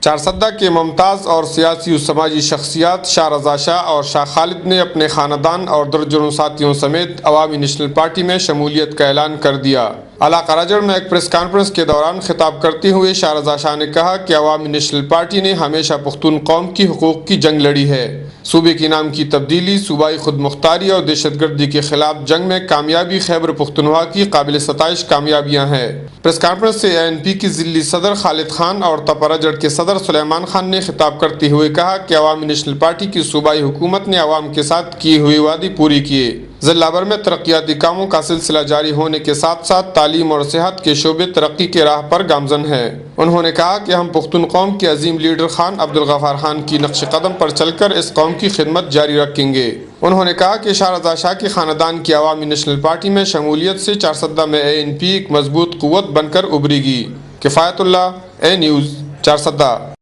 چارسدہ کے ممتاز اور سیاسی و سماجی شخصیات شاہ رضا شاہ اور شاہ خالد نے اپنے خاندان اور درجنوں ساتھیوں سمیت عوامی نیشنل پارٹی میں شمولیت کا اعلان کر دیا۔ علاقہ راجڑ میں ایک پریس کانفرنس کے دوران خطاب کرتے ہوئے شاہ رضا شاہ نے کہا کہ عوامی نیشنل پارٹی نے ہمیشہ پختون قوم کی حقوق کی جنگ لڑی ہے۔ صوبے کے نام کی تبدیلی، صوبائی خود مختاری اور دہشت گردی کے خلاف جنگ میں کامیابی خیبر پختونخوا کی قابل ستائش کامیابیاں ہیں۔ پریس کانفرنس سے ANP کی ضلعی صدر خالد خان اور تپہ راجڑ کے صدر سلیمان خان نے خطاب کرتے ہوئے کہا کہ عوامی نیشنل پارٹی کی صوبائی حکومت نے عوام کے ساتھ کیے ہوئے وعدے پوری کیے۔ ضلع بھر میں ترقیاتی کاموں کا سلسلہ جاری ہونے کے ساتھ ساتھ تعلیم اور صحت کے شعبے ترقی کے راہ پر گامزن ہیں۔ انہوں نے کہا کہ ہم پختون قوم کے عظیم لیڈر خان عبدالغفار خان کی نقش قدم پر چل کر اس قوم کی خدمت جاری رکھیں گے۔ انہوں نے کہا کہ شاہ رضا شاہ کے خاندان کی عوامی نیشنل پارٹی میں شمولیت سے چارسدہ میں ANP ایک مضبوط قوت بن کر ابھرے گی۔ کفایت اللہ، اے نیوز، چارسدہ۔